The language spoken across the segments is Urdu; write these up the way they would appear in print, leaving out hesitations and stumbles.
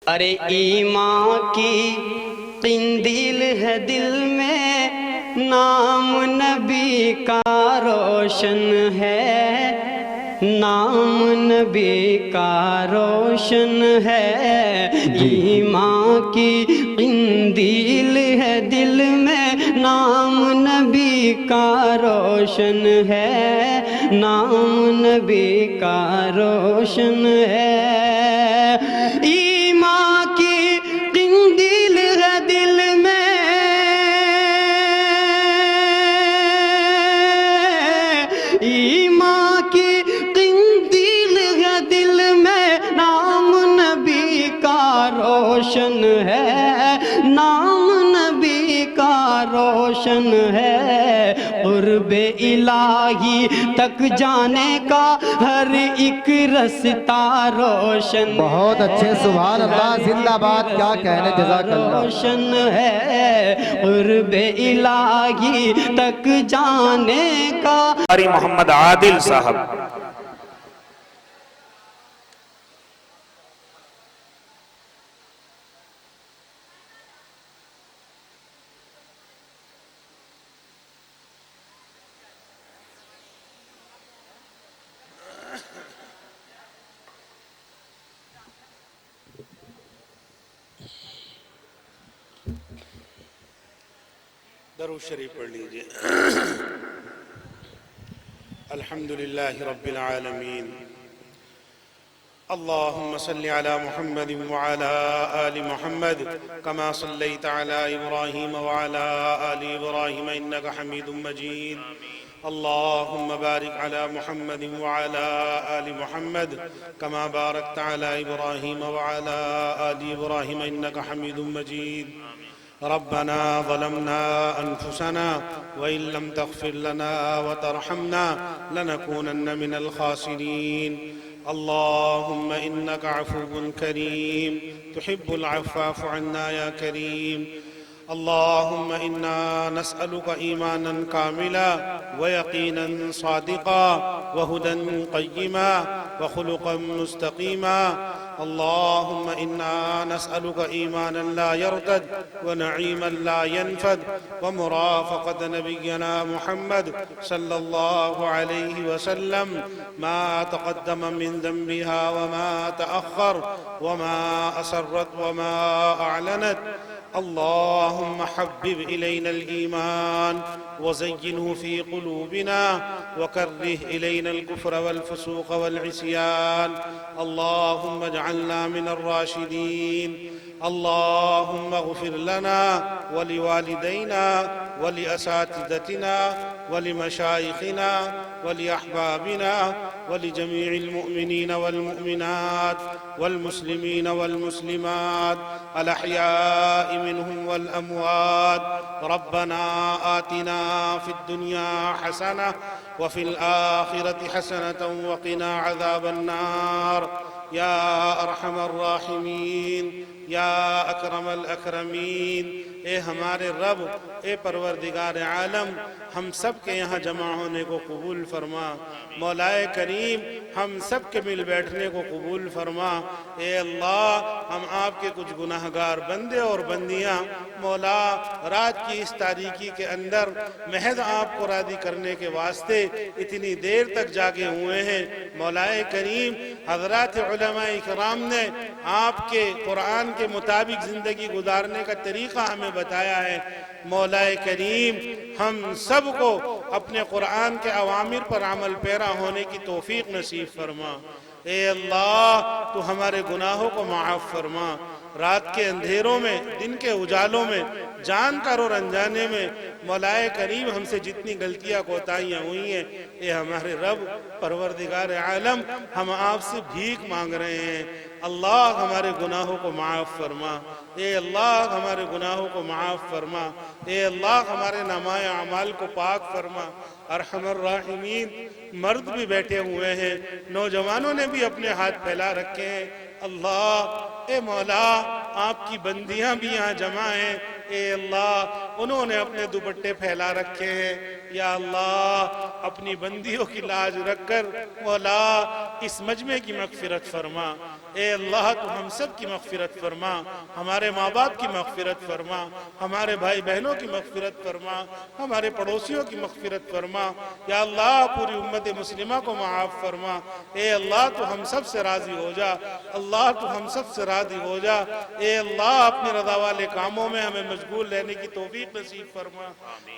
ارے ایمان کی قندیل ہے دل میں، نام نبی کا روشن ہے، نام نبی کا روشن ہے۔ ایمان کی قندیل ہے دل میں، نام نبی کا روشن ہے، نام نبی کا روشن ہے۔ ایمان کی قندیل ہے دل میں، ایمان کی قندیل ہے دل میں، نام نبی کا روشن ہے، نام نبی کا روشن ہے۔ قرب الہی تک جانے کا ہر ایک رستہ روشن، بہت اچھے، سبحان اللہ، زندہ باد، کیا کہنے، جزاک اللہ۔ روشن ہے قرب الہی تک جانے کا۔ قاری محمد عادل صاحب، درود شریف پڑھ لیجئے۔ الحمدللہ رب العالمین، اللہم صلی علی محمد وعلی آل محمد کما صلیت علی ابراہیم وعلی آل ابراہیم انکا حمید مجید۔ اللہم بارک علی محمد وعلی آل محمد کما بارکت علی ابراہیم وعلی آل ابراہیم انکا حمید مجید۔ ربنا ظلمنا أنفسنا وإن لم تغفر لنا وترحمنا لنكونن من الخاسرين۔ اللهم إنك عفو كريم تحب العفو فاعف عنا يا كريم۔ اللهم إنا نسألك إيمانا كاملا ويقينا صادقا وهدى قيما وخلقا مستقيما۔ اللهم إنا نسألك إيمانا لا يرتد ونعيما لا ينفد ومرافقة نبينا محمد صلى الله عليه وسلم ما تقدم من ذنبها وما تأخر وما أسرت وما أعلنت۔ اللهم حبب إلينا الإيمان وزينه في قلوبنا وكره إلينا الكفر والفسوق والعصيان۔ اللهم اجعلنا من الراشدين۔ اللهم اغفر لنا ولوالدينا ولأساتذتنا ولمشايخنا ولأحبابنا ولجميع المؤمنين والمؤمنات والمسلمين والمسلمات الأحياء منهم والأموات۔ ربنا آتنا في الدنيا حسنة وفي الآخرة حسنة وقنا عذاب النار يا أرحم الراحمين یا اکرم الاکرمین۔ اے ہمارے رب، اے پروردگار عالم، ہم سب کے یہاں جمع ہونے کو قبول فرما۔ مولا کریم، ہم سب کے مل بیٹھنے کو قبول فرما۔ اے اللہ، ہم آپ کے کچھ گناہگار بندے اور بندیاں مولا رات کی اس تاریکی کے اندر محض آپ کو راضی کرنے کے واسطے اتنی دیر تک جاگے ہوئے ہیں۔ مولا کریم، حضرات علماء کرام نے آپ کے قرآن کے مطابق زندگی گزارنے کا طریقہ ہمیں بتایا ہے۔ مولا کریم، ہم سب کو اپنے قرآن کے اوامر پر عمل پیرا ہونے کی توفیق نصیب فرما۔ اے اللہ، تو ہمارے گناہوں کو معاف فرما۔ رات کے اندھیروں میں، دن کے اجالوں میں، جان کر اور انجانے میں مولا کریم ہم سے جتنی غلطیاں کوتاہیاں ہوئی ہیں، اے ہمارے رب پروردگار عالم، ہم آپ سے بھیک مانگ رہے ہیں۔ اللہ، ہمارے گناہوں کو معاف فرما۔ اے اللہ، ہمارے گناہوں کو معاف فرما۔ اے اللہ، ہمارے نامۂ اعمال کو پاک فرما۔ ارحم الراحمین، مرد بھی بیٹھے ہوئے ہیں، نوجوانوں نے بھی اپنے ہاتھ پھیلا رکھے ہیں۔ اللہ، اے مولا، آپ کی بندیاں بھی یہاں جمع ہیں۔ اے اللہ انہوں نے اپنے دوپٹے پھیلا رکھے ہیں، یا اللہ اپنی بندیوں کی لاج رکھ کر مولا اس مجمع کی مغفرت فرما۔ اے اللہ تو ہم سب کی مغفرت فرما، ہمارے ماں باپ کی مغفرت فرما، ہمارے بھائی بہنوں کی مغفرت فرما، ہمارے پڑوسیوں کی مغفرت فرما، یا اللہ پوری امت مسلمہ کو معاف فرما۔ اے اللہ تو ہم سب سے راضی ہو جا، اللہ تو ہم سب سے راضی ہو جا۔ اے اللہ اپنی رضا والے کاموں میں ہمیں مشغول رہنے کی توفیق نصیب فرما۔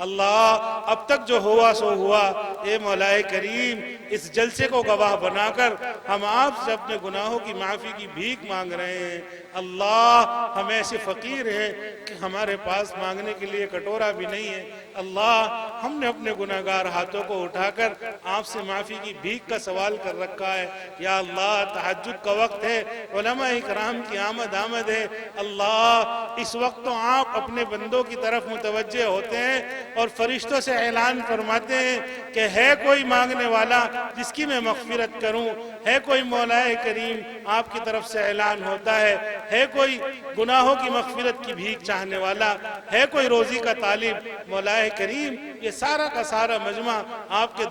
اللہ اب تک جو ہوا سو ہوا، اے مولا کریم اس جلسے کو گواہ بنا کر ہم آپ سے اپنے گناہوں کی معافی کی بھیک مانگ رہے ہیں۔ اللہ ہم ایسے فقیر ہیں کہ ہمارے پاس مانگنے کے لیے کٹورا بھی نہیں ہے۔ اللہ ہم نے اپنے گناہگار ہاتھوں کو اٹھا کر آپ سے معافی کی بھیک کا سوال کر رکھا ہے۔ یا اللہ تہجد کا وقت ہے، علماء کرام کی آمد ہے۔ اللہ اس وقت تو آپ اپنے بندوں کی طرف متوجہ ہوتے ہیں اور فرشتوں سے اعلان فرماتے ہیں کہ ہے کوئی مانگنے والا جس کی میں مغفرت کروں، ہے کوئی مولا کریم آپ کی طرف سے اعلان ہوتا ہے کوئی گناہوں کی مغفرت کی بھیک چاہنے والا، ہے کوئی روزی کا طالب۔ مولا کریم یہ سارا کا سارا مجمع آپ کے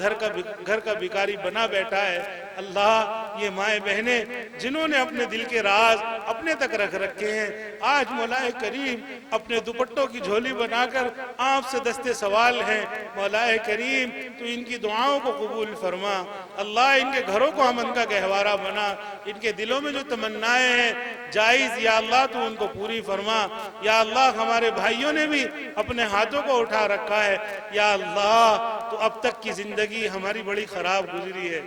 گھر کا بھکاری بنا بیٹھا ہے۔ اللہ یہ مائیں بہنیں جنہوں نے اپنے دل کے راز اپنے تک رکھ رکھے ہیں، آج مولا کریم اپنے دوپٹوں کی جھولی بنا کر آپ سے دستے سوال ہیں۔ مولا کریم تو ان کی دعاؤں کو قبول فرما۔ اللہ ان کے گھروں کو امن کا گہوارہ بنا، ان کے دلوں میں جو تمنائیں ہیں جائز یا اللہ تو ان کو پوری فرما۔ یا اللہ ہمارے بھائیوں نے بھی اپنے ہاتھوں کو اٹھا رکھا ہے، یا اللہ تو اب تک کی زندگی ہماری بڑی خراب گزری ہے۔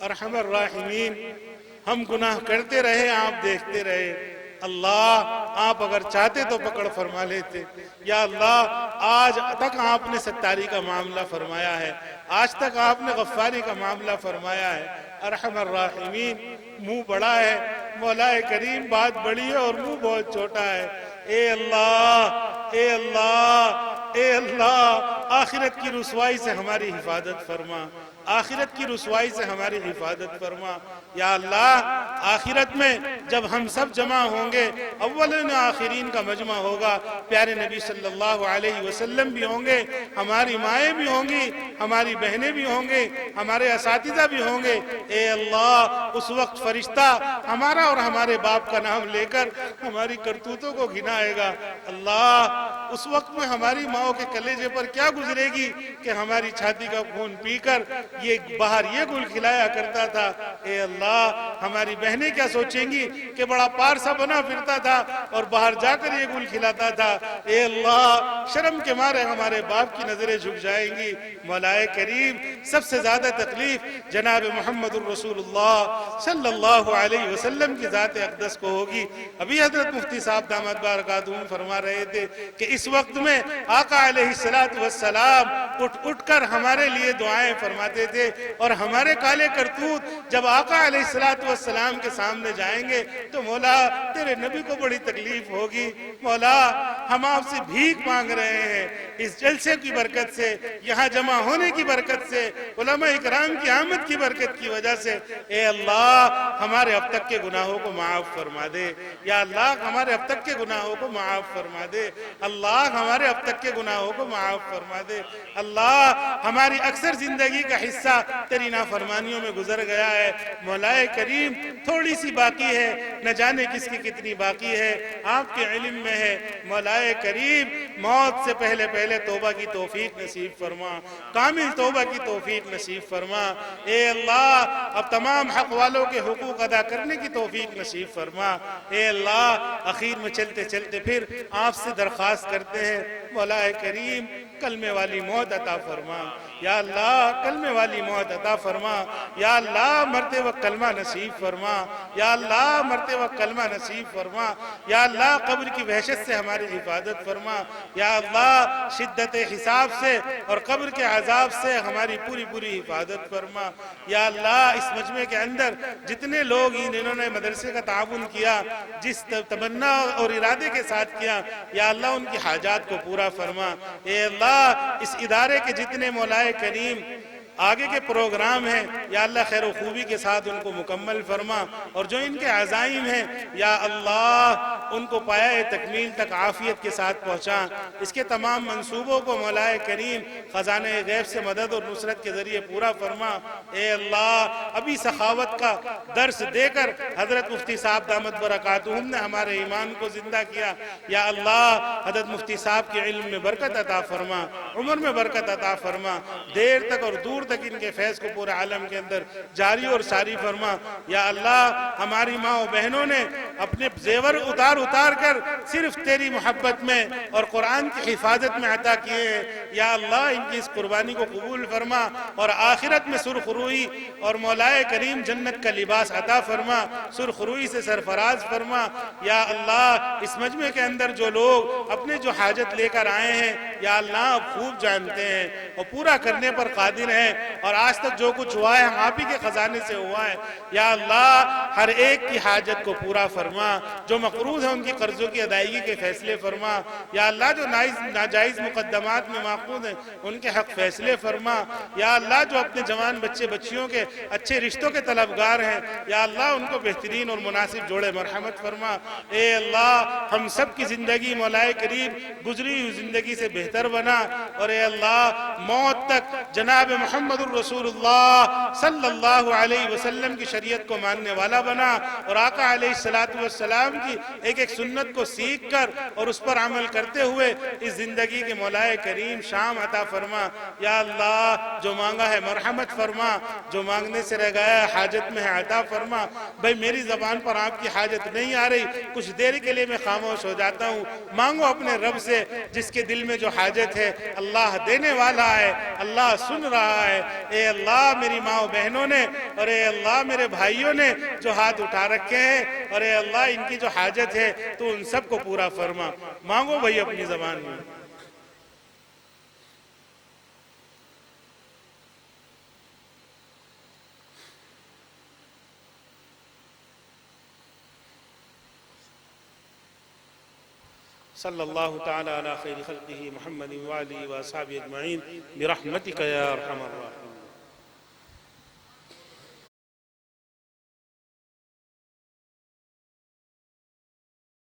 ارحم الراحمین ہم گناہ کرتے رہے، آپ دیکھتے رہے۔ اللہ آپ اگر چاہتے تو پکڑ فرما لیتے۔ یا اللہ آج تک آپ نے ستاری کا معاملہ فرمایا ہے، آج تک آپ نے غفاری کا معاملہ فرمایا ہے۔ ارحم الراحمین منہ بڑا ہے، مولا کریم بات بڑی ہے اور منہ بہت چھوٹا ہے۔ اے اللہ اے اللہ اے اللہ آخرت کی رسوائی سے ہماری حفاظت فرما، آخرت کی رسوائی سے ہماری حفاظت فرما۔ یا اللہ آخرت میں جب ہم سب جمع ہوں گے، اولین و آخرین کا مجمع ہوگا، پیارے نبی صلی اللہ علیہ وسلم بھی ہوں گے، ہماری مائیں بھی ہوں گی، ہماری بہنیں بھی ہوں گے، ہمارے اساتذہ بھی ہوں گے۔ اے اللہ اس وقت فرشتہ ہمارا اور ہمارے باپ کا نام لے کر ہماری کرتوتوں کو گنائے گا۔ اللہ اس وقت میں ہماری ماؤں کے کلیجے پر کیا گزرے گی کہ ہماری چھاتی کا خون پی کر یہ باہر یہ گل کھلایا کرتا تھا۔ اے اللہ ہماری بہنیں کیا سوچیں گی کہ بڑا پارسا بنا پھرتا تھا اور باہر جا کر یہ گل کھلاتا تھا۔ اے اللہ شرم کے مارے ہمارے باپ کی نظریں جھک جائیں گی۔ مولا کریم سب سے زیادہ تکلیف جناب محمد الرسول اللہ صلی اللہ علیہ وسلم کی ذات اقدس کو ہوگی۔ ابھی حضرت مفتی صاحب دامت بارکاتہم فرما رہے تھے کہ اس وقت میں آقا علیہ السلام اٹھ کر ہمارے لیے دعائیں فرماتے تھے، اور ہمارے کالے کرتوت جب آقا علیہ السلام کے سامنے جائیں گے تو مولا تیرے نبی کو بڑی تکلیف ہوگی۔ مولا ہم آپ سے بھیک مانگ رہے ہیں اس جلسے کی برکت سے، یہاں جمع ہونے کی برکت سے، علماء اکرام کی آمد کی برکت کی وجہ سے۔ اے اللہ ہمارے اب تک کے گناہوں کو معاف فرما دے۔ یا اللہ ہمارے اب تک کے گناہوں کو معاف فرما دے۔ اللہ ہمارے اب تک کے گناہوں کو معاف فرما دے۔ اللہ ہماری اکثر زندگی کا حصہ تیری نافرمانیوں میں گزر گیا ہے۔ مولا کریم تھوڑی سی باقی ہے، نہ جانے کس کی کتنی باقی ہے، آپ کے علم میں ہے۔ مولا کریم موت سے پہلے توبہ کی توفیق نصیب فرما، کامل توبہ کی توفیق نصیب فرما۔ اے اللہ اب تمام حق والوں کے حقوق ادا کرنے کی توفیق نصیب فرما۔ اے اللہ اخیر میں چلتے چلتے پھر آپ سے درخواست کرتے ہیں، مولا کریم کلمے والی موت عطا فرما۔ یا اللہ کلمے والی موت عطا فرما۔ یا اللہ مرتے وقت کلمہ نصیب فرما۔ یا اللہ مرتے وقت کلمہ نصیب فرما۔ یا اللہ قبر کی وحشت سے ہماری حفاظت فرما۔ یا اللہ شدت حساب سے اور قبر کے عذاب سے ہماری پوری حفاظت فرما۔ یا اللہ اس مجمع کے اندر جتنے لوگ انہوں نے مدرسے کا تعاون کیا، جس تمنا اور ارادے کے ساتھ کیا، یا اللہ ان کی حاجات کو پورا فرما۔ اے اللہ اس ادارے کے جتنے مولا کریم آگے کے پروگرام ہیں یا اللہ خیر و خوبی کے ساتھ ان کو مکمل فرما، اور جو ان کے عزائم ہیں یا اللہ ان کو پایہ تکمیل تک عافیت کے ساتھ پہنچا۔ اس کے تمام منصوبوں کو مولا کریم خزانہ غیب سے مدد اور نصرت کے ذریعے پورا فرما۔ اے اللہ ابھی سخاوت کا درس دے کر حضرت مفتی صاحب دامت برکاتہم نے ہمارے ایمان کو زندہ کیا، یا اللہ حضرت مفتی صاحب کے علم میں برکت عطا فرما، عمر میں برکت عطا فرما، دیر تک اور دور تک ان کے فیض کو پورے عالم کے اندر جاری اور ساری فرما۔ یا اللہ ہماری ماں و بہنوں نے اپنے زیور اتار کر صرف تیری محبت میں اور قرآن کی حفاظت میں عطا کیے ہیں، یا اللہ ان کی اس قربانی کو قبول فرما، اور آخرت میں سرخ روئی اور مولا کریم جنت کا لباس عطا فرما، سرخ روئی سے سرفراز فرما۔ یا اللہ اس مجمع کے اندر جو لوگ اپنے جو حاجت لے کر آئے ہیں یا اللہ اب خوب جانتے ہیں اور پورا کرنے پر قادر ہیں، اور آج تک جو کچھ ہوا ہے ہم آپ ہی کے خزانے سے ہوا ہے، یا اللہ ہر ایک کی حاجت کو پورا فرما، جو مقروض ہیں ان کی قرضوں کی ادائیگی کے فیصلے فرما، یا اللہ جو ناجائز مقدمات میں ماخوذ ہیں ان کے حق فیصلے فرما، یا اللہ جو اپنے جوان بچے بچیوں کے اچھے رشتوں کے طلبگار ہیں یا اللہ ان کو بہترین اور مناسب جوڑے مرحمت فرما۔ اے اللہ ہم سب کی زندگی مولا کریم گزری ہوئی زندگی سے بہتر بنا، اور اے اللہ موت تک جناب محمد الرسول اللہ صلی اللہ علیہ وسلم کی شریعت کو ماننے والا بنا، اور آقا علیہ السلام کی ایک ایک سنت کو سیکھ کر اور اس پر عمل کرتے ہوئے اس زندگی کے مولا کریم شام عطا فرما۔ یا اللہ جو مانگا ہے مرحمت فرما، جو مانگنے سے رہ گیا ہے حاجت میں ہے عطا فرما۔ بھئی میری زبان پر آپ کی حاجت نہیں آ رہی، کچھ دیر کے لیے میں خاموش ہو جاتا ہوں، مانگو اپنے رب سے جس کے دل میں جو حاجت ہے، اللہ دینے والا ہے، اللہ سن رہا ہے۔ اے اللہ میری ماں و بہنوں نے اور اے اللہ میرے بھائیوں نے جو ہاتھ اٹھا رکھے ہیں، اور اے اللہ ان کی جو حاجت ہے تو ان سب کو پورا فرما۔ مانگو بھئی اپنی زبان میں۔ صلی اللہ تعالی علی خیر خلقہ محمد وآلہ وصحبہ اجمعین برحمتک یا ارحم الراحمین۔